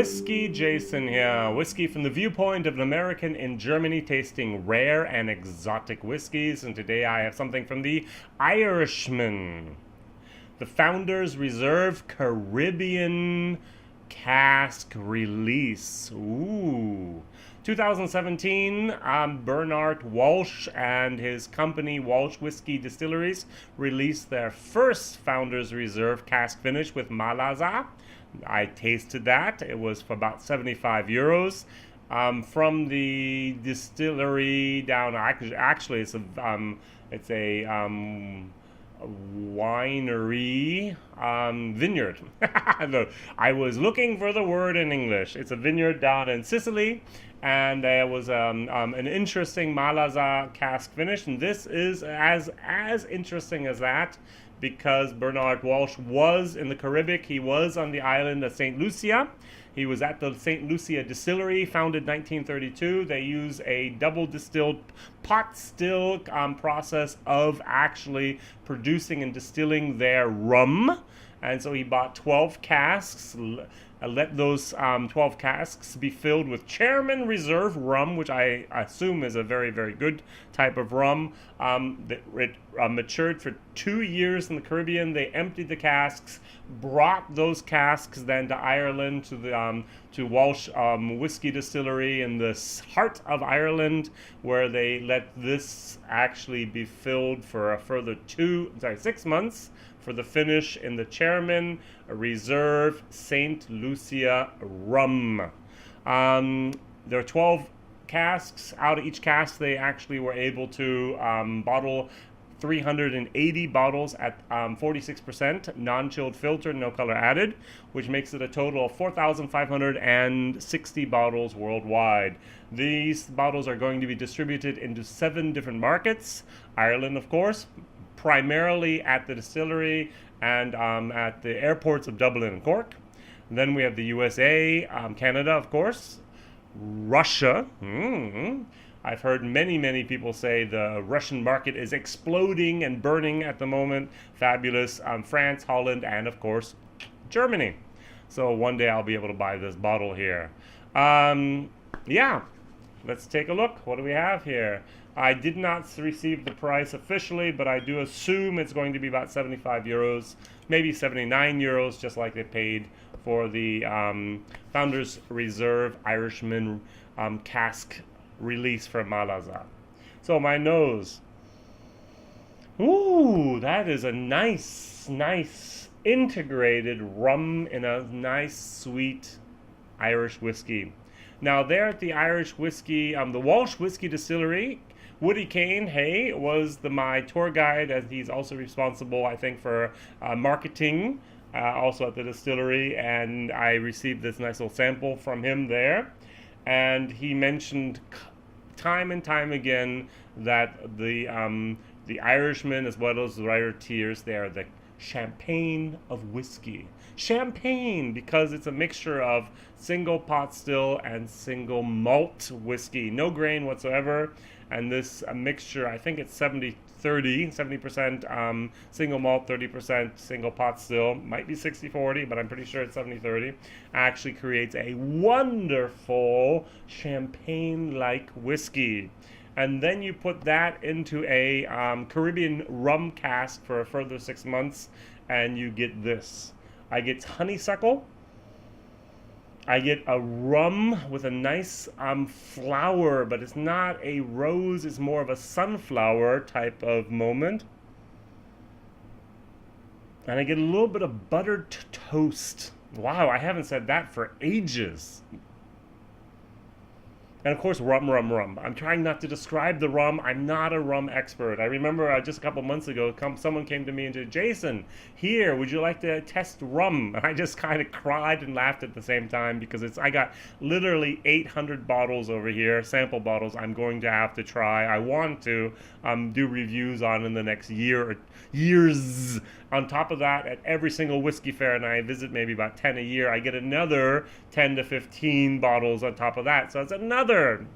WhiskyJason here. Whiskey from the viewpoint of an American in Germany tasting rare and exotic whiskeys. And today I have something from the Irishman. The Founders Reserve Caribbean Cask Release. Ooh. 2017, Bernard Walsh and his company Walsh Whiskey Distilleries released their first Founders Reserve Cask Finish with Malaza. I tasted that. It was for about 75 euros. From the distillery down, actually it's a winery, vineyard. I was looking for the word in English. It's a vineyard down in Sicily, and there was an interesting Malaza cask finish, and this is as interesting as that, because Bernard Walsh was in the Caribbean. He was on the island of Saint Lucia. He was at the Saint Lucia distillery, founded 1932. They use a double distilled pot still process of actually producing and distilling their rum. And so he bought 12 casks, let those 12 casks be filled with Chairman Reserve rum, which I assume is a very, very good type of rum. It matured for 2 years in the Caribbean. They emptied the casks, brought those casks then to Ireland, to Walsh Whiskey Distillery in the heart of Ireland, where they let this actually be filled for a further 6 months for the finish in the Chairman Reserve Saint Lucia rum. There are 12 casks. Out of each cask, they actually were able to bottle 380 bottles at 46%, non-chilled filter, no color added, which makes it a total of 4,560 bottles worldwide. These bottles are going to be distributed into 7 different markets. Ireland, of course, primarily at the distillery and at the airports of Dublin and Cork. Then we have the USA, Canada, of course, Russia. I've heard many people say the Russian market is exploding and burning at the moment. Fabulous. France, Holland, and of course, Germany. So one day I'll be able to buy this bottle here. Yeah, let's take a look. What do we have here? I did not receive the price officially, but I do assume it's going to be about 75 euros, maybe 79 euros, just like they paid for the Founders Reserve Irishman cask release from Malaza. So my nose. Ooh, that is a nice integrated rum in a nice, sweet Irish whiskey. Now there at the Irish whiskey, the Walsh Whiskey Distillery, Woody Kane, was my tour guide, as he's also responsible, I think, for marketing, also at the distillery, and I received this nice little sample from him there. And he mentioned time and time again that the Irishman, as well as the Writer Tears, they are the champagne of whiskey. Champagne, because it's a mixture of single pot still and single malt whiskey, no grain whatsoever. And this mixture, I think it's 70% single malt, 30% single pot still, might be 60-40, but I'm pretty sure it's 70-30, actually creates a wonderful champagne-like whiskey. And then you put that into a Caribbean rum cask for a further 6 months, and you get this. I get honeysuckle. I get a rum with a nice flower, but it's not a rose, it's more of a sunflower type of moment. And I get a little bit of buttered toast. Wow, I haven't said that for ages. And of course, rum. I'm trying not to describe the rum. I'm not a rum expert. I remember just a couple months ago, someone came to me and said, "Jason, here, would you like to test rum?" And I just kind of cried and laughed at the same time, because I got literally 800 bottles over here, sample bottles I'm going to have to try. I want to do reviews on in the next year or years. On top of that, at every single whiskey fair, and I visit maybe about 10 a year, I get another 10 to 15 bottles on top of that. So it's another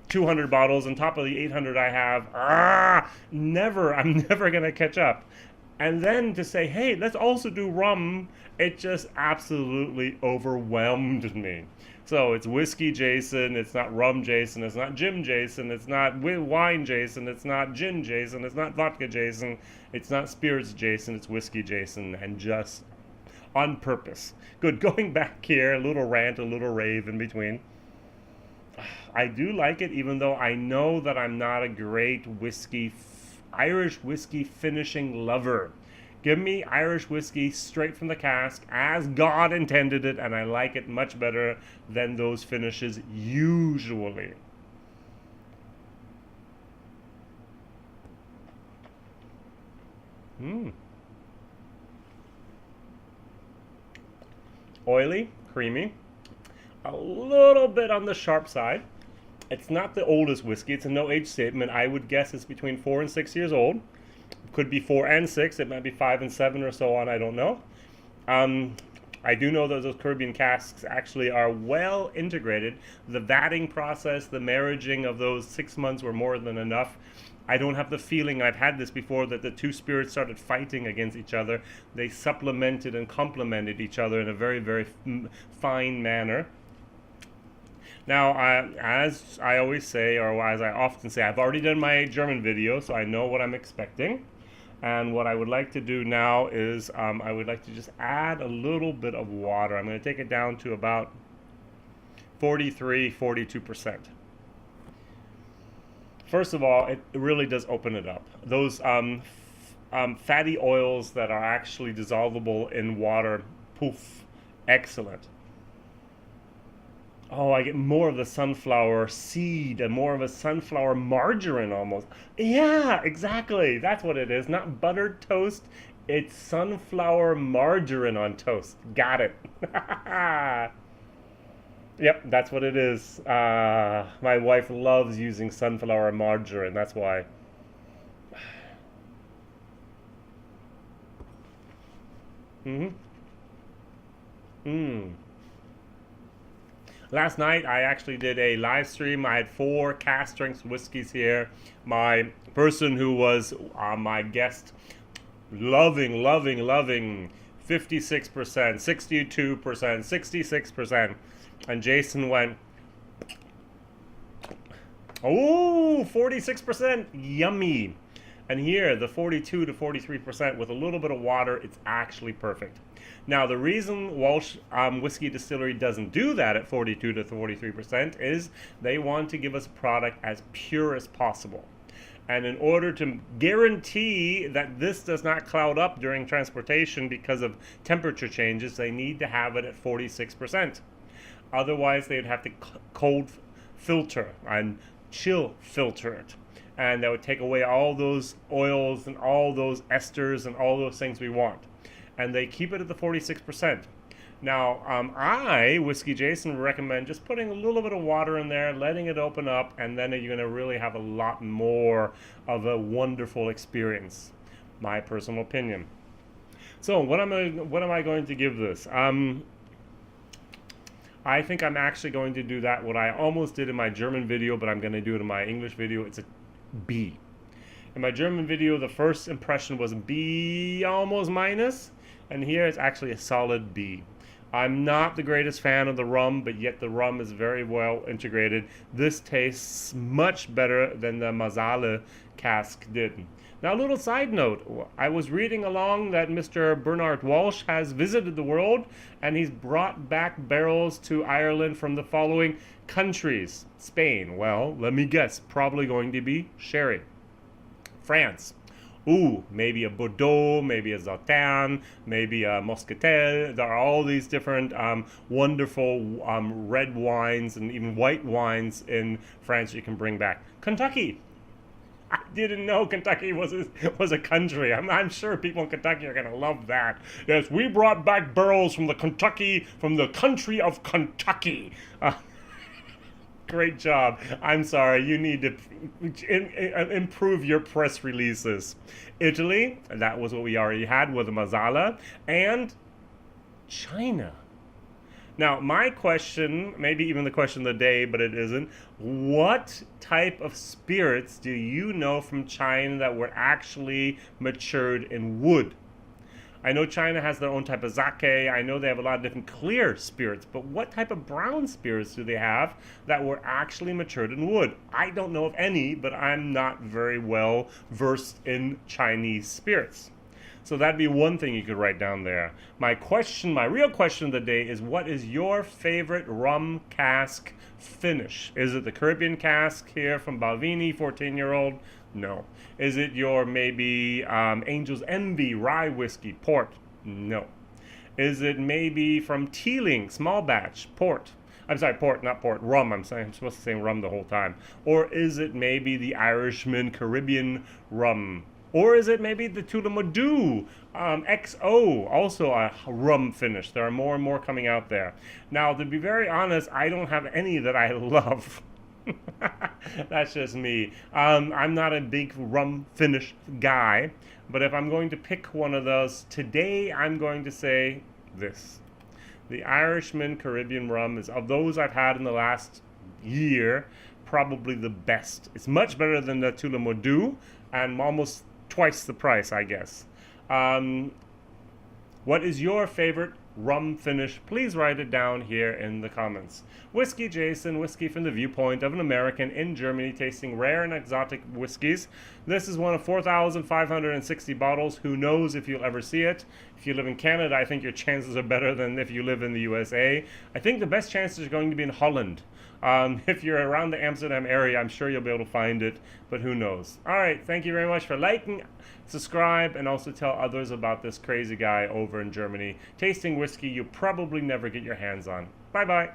200 bottles on top of the 800 I have. I'm never going to catch up. And then to say, hey, let's also do rum, it just absolutely overwhelmed me. So it's Whiskey Jason, it's not Rum Jason, it's not Jim Jason, it's not Wine Jason, it's not Gin Jason, it's not Vodka Jason, it's not Spirits Jason, it's Whiskey Jason, and just on purpose. Good, going back here, a little rant, a little rave in between. I do like it, even though I know that I'm not a great Irish whiskey finishing lover. Give me Irish whiskey straight from the cask as God intended it, and I like it much better than those finishes usually. Oily, creamy, a little bit on the sharp side. It's not the oldest whiskey. It's a no-age statement. I would guess it's between 4 and 6 years old. Could be 4 and 6. It might be 5 and 7 or so on. I don't know. I do know that those Caribbean casks actually are well integrated. The vatting process, the marriaging of those 6 months were more than enough. I don't have the feeling, I've had this before, that the two spirits started fighting against each other. They supplemented and complemented each other in a very, very fine manner. Now, as I always say, or as I often say, I've already done my German video, so I know what I'm expecting. And what I would like to do now is I would like to just add a little bit of water. I'm going to take it down to about 42%. First of all, it really does open it up. Those fatty oils that are actually dissolvable in water, poof, excellent. Oh, I get more of the sunflower seed and more of a sunflower margarine almost. Yeah, exactly. That's what it is. Not buttered toast. It's sunflower margarine on toast. Got it. Yep, that's what it is. My wife loves using sunflower margarine. That's why. Last night, I actually did a live stream. I had 4 cask strength whiskeys here. My person who was my guest, loving 56%, 62%, 66%. And Jason went, oh, 46%, yummy. And here, the 42 to 43% with a little bit of water, it's actually perfect. Now, the reason Walsh Whiskey Distillery doesn't do that at 42 to 43% is they want to give us a product as pure as possible. And in order to guarantee that this does not cloud up during transportation because of temperature changes, they need to have it at 46%. Otherwise, they'd have to cold filter and chill filter it. And that would take away all those oils and all those esters and all those things we want. And they keep it at the 46%. Now, I, Whiskey Jason, recommend just putting a little bit of water in there, letting it open up, and then you're going to really have a lot more of a wonderful experience. My personal opinion. So, what am I going to give this? I think I'm actually going to do that, what I almost did in my German video, but I'm going to do it in my English video. It's a B. In my German video, the first impression was B almost minus, and here it's actually a solid B. I'm not the greatest fan of the rum, but yet the rum is very well integrated. This tastes much better than the Marsala cask did. Now, a little side note, I was reading along that Mr. Bernard Walsh has visited the world, and he's brought back barrels to Ireland from the following countries. Spain, well, let me guess, probably going to be sherry. France, ooh, maybe a Bordeaux, maybe a Sauternes, maybe a Muscatel. There are all these different wonderful red wines and even white wines in France you can bring back. Kentucky. I didn't know Kentucky was a country. I'm sure people in Kentucky are going to love that. Yes, we brought back barrels from the country of Kentucky. Great job. I'm sorry, you need to improve your press releases. Italy, that was what we already had with the Marsala, and China. Now, my question, maybe even the question of the day, but it isn't. What type of spirits do you know from China that were actually matured in wood? I know China has their own type of sake. I know they have a lot of different clear spirits, but what type of brown spirits do they have that were actually matured in wood? I don't know of any, but I'm not very well versed in Chinese spirits. So that'd be one thing you could write down there. My real question of the day is, what is your favorite rum cask finish? Is it the Caribbean cask here from Balvenie, 14-year-old? No. Is it your maybe Angel's Envy rye whiskey, port? No. Is it maybe from Teeling, small batch, port? I'm sorry, port, not port, rum. I'm supposed to say rum the whole time. Or is it maybe the Irishman Caribbean rum? Or is it maybe the Tullamodu XO, also a rum finish? There are more and more coming out there. Now, to be very honest, I don't have any that I love. That's just me. I'm not a big rum finish guy, but if I'm going to pick one of those today, I'm going to say this. The Irishman Caribbean rum is, of those I've had in the last year, probably the best. It's much better than the Tullamodu and almost twice the price, I guess. What is your favorite rum finish? Please write it down here in the comments. Whiskey Jason, whiskey from the viewpoint of an American in Germany tasting rare and exotic whiskeys. This is one of 4,560 bottles. Who knows if you'll ever see it. If you live in Canada, I think your chances are better than if you live in the USA. I think the best chances are going to be in Holland. If you're around the Amsterdam area, I'm sure you'll be able to find it, but who knows. All right, thank you very much for liking, subscribe, and also tell others about this crazy guy over in Germany tasting whiskey you probably never get your hands on. Bye-bye.